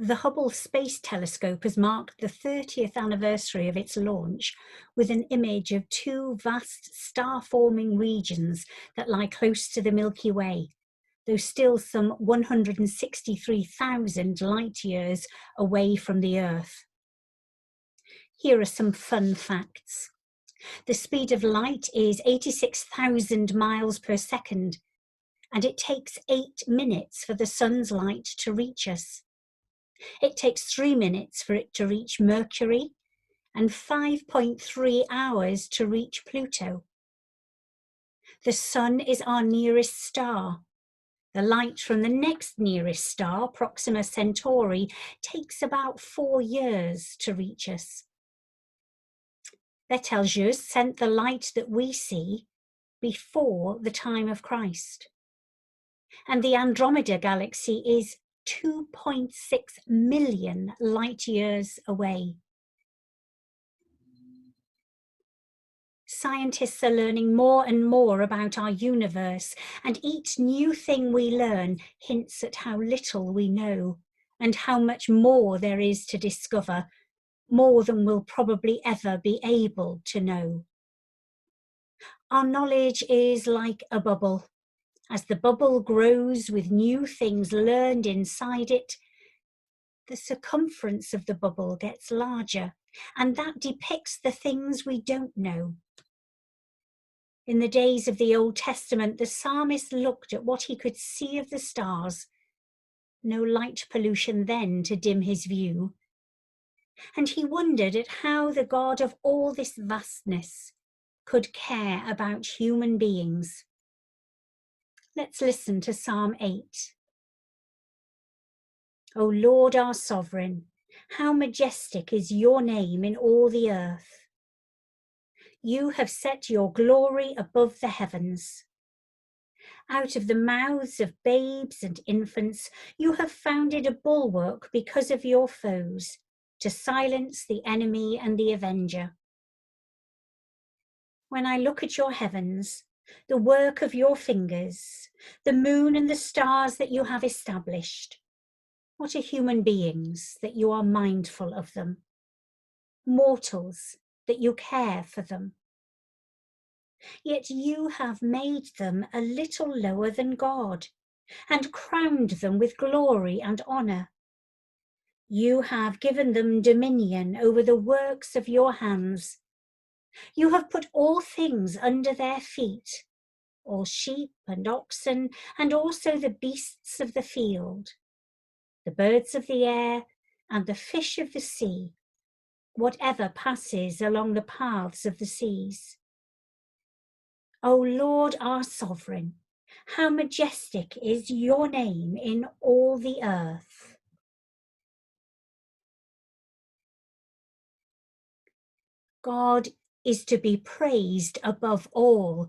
The Hubble Space Telescope has marked the 30th anniversary of its launch with an image of two vast star-forming regions that lie close to the Milky Way, though still some 163,000 light-years away from the Earth. Here are some fun facts. The speed of light is 86,000 miles per second, and it takes 8 minutes for the sun's light to reach us. It takes 3 minutes for it to reach Mercury and 5.3 hours to reach Pluto. The sun is our nearest star. The light from the next nearest star, Proxima Centauri, takes about 4 years to reach us. Betelgeuse sent the light that we see before the time of Christ. And the Andromeda galaxy is 2.6 million light years away. Scientists are learning more and more about our universe, and each new thing we learn hints at how little we know and how much more there is to discover, more than we'll probably ever be able to know. Our knowledge is like a bubble. As the bubble grows with new things learned inside it, the circumference of the bubble gets larger, and that depicts the things we don't know. In the days of the Old Testament, the psalmist looked at what he could see of the stars. No light pollution then to dim his view. And he wondered at how the God of all this vastness could care about human beings. Let's listen to Psalm 8. O Lord, our sovereign, how majestic is your name in all the earth. You have set your glory above the heavens. Out of the mouths of babes and infants, you have founded a bulwark because of your foes, to silence the enemy and the avenger. When I look at your heavens, the work of your fingers, the moon and the stars that you have established, what are human beings that you are mindful of them? Mortals that you care for them. Yet you have made them a little lower than God and crowned them with glory and honor. You have given them dominion over the works of your hands. You have put all things under their feet, all sheep and oxen, and also the beasts of the field, the birds of the air, and the fish of the sea, whatever passes along the paths of the seas. O Lord, our sovereign, how majestic is your name in all the earth. God is to be praised above all,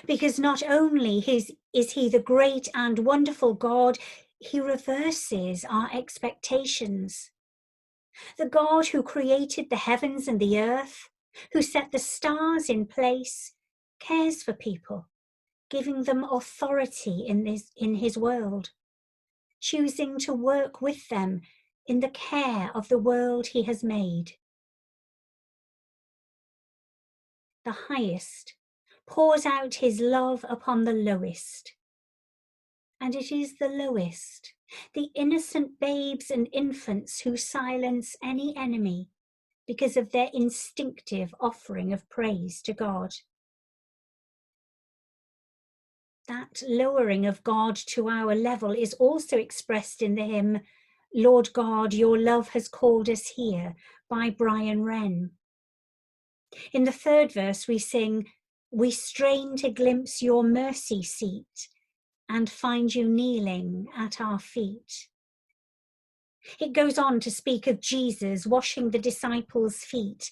because not only is he the great and wonderful God, he reverses our expectations. The God who created the heavens and the earth, who set the stars in place, cares for people, giving them authority in his world, choosing to work with them in the care of the world he has made. The highest pours out his love upon the lowest. And it is the lowest, the innocent babes and infants who silence any enemy because of their instinctive offering of praise to God. That lowering of God to our level is also expressed in the hymn, Lord God, your love has called us here, by Brian Wren. In the third verse we sing, we strain to glimpse your mercy seat and find you kneeling at our feet. It goes on to speak of Jesus washing the disciples' feet,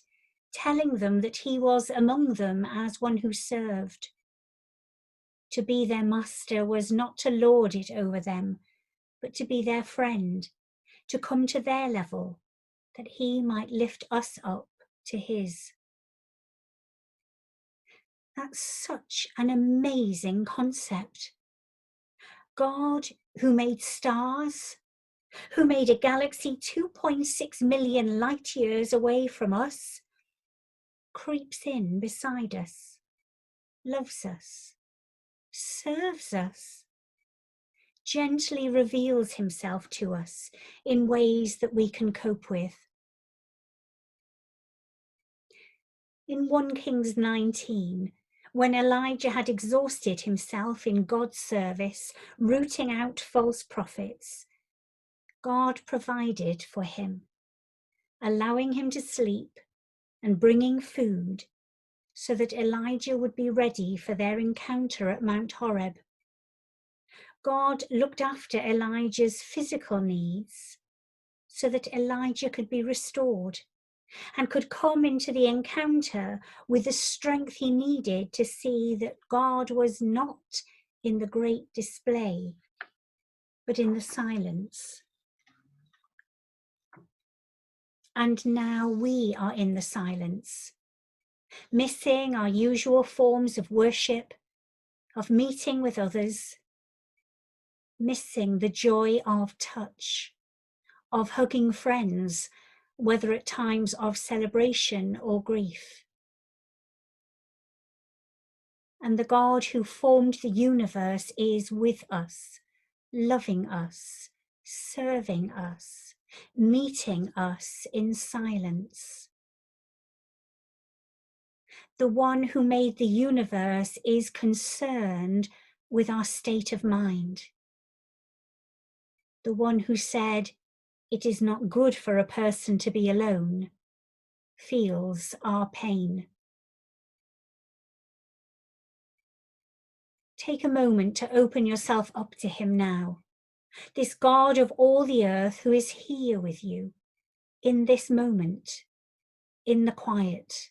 telling them that he was among them as one who served. To be their master was not to lord it over them, but to be their friend, to come to their level, that he might lift us up to his. That's such an amazing concept. God, who made stars, who made a galaxy 2.6 million light years away from us, creeps in beside us, loves us, serves us, gently reveals himself to us in ways that we can cope with. In 1 Kings 19, when Elijah had exhausted himself in God's service, rooting out false prophets, God provided for him, allowing him to sleep and bringing food so that Elijah would be ready for their encounter at Mount Horeb. God looked after Elijah's physical needs so that Elijah could be restored and could come into the encounter with the strength he needed to see that God was not in the great display, but in the silence. And now we are in the silence, missing our usual forms of worship, of meeting with others, missing the joy of touch, of hugging friends, whether at times of celebration or grief. And the God who formed the universe is with us, loving us, serving us, meeting us in silence. The one who made the universe is concerned with our state of mind. The one who said, "It is not good for a person to be alone," feels our pain. Take a moment to open yourself up to him now, this God of all the earth who is here with you in this moment, in the quiet.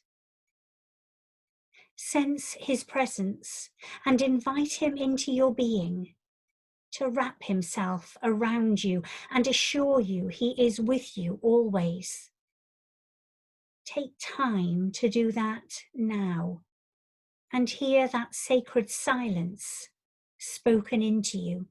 Sense his presence and invite him into your being, to wrap himself around you and assure you he is with you always. Take time to do that now and hear that sacred silence spoken into you.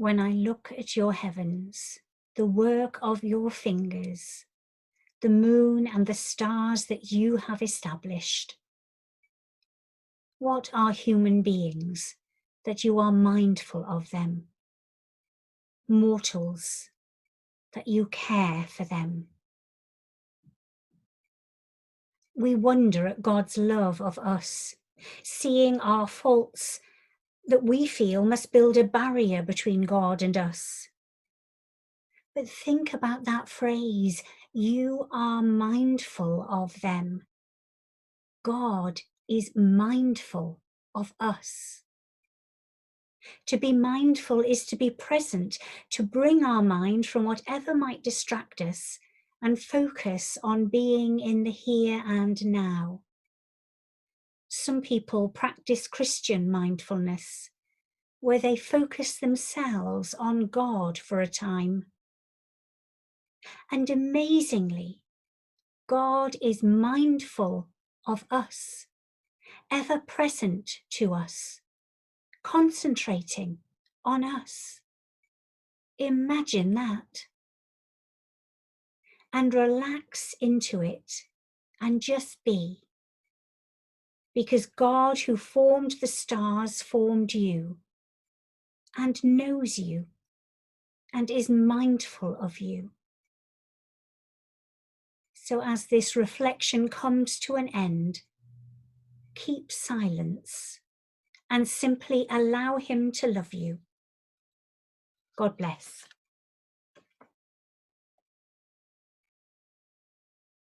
When I look at your heavens, the work of your fingers, the moon and the stars that you have established, what are human beings that you are mindful of them? Mortals, that you care for them. We wonder at God's love of us, seeing our faults that we feel must build a barrier between God and us. But think about that phrase, you are mindful of them. God is mindful of us. To be mindful is to be present, to bring our mind from whatever might distract us and focus on being in the here and now. Some people practice Christian mindfulness, where they focus themselves on God for a time. And amazingly, God is mindful of us, ever present to us, concentrating on us. Imagine that. And relax into it and just be because God, who formed the stars, formed you and knows you and is mindful of you. So as this reflection comes to an end, keep silence and simply allow him to love you. God bless.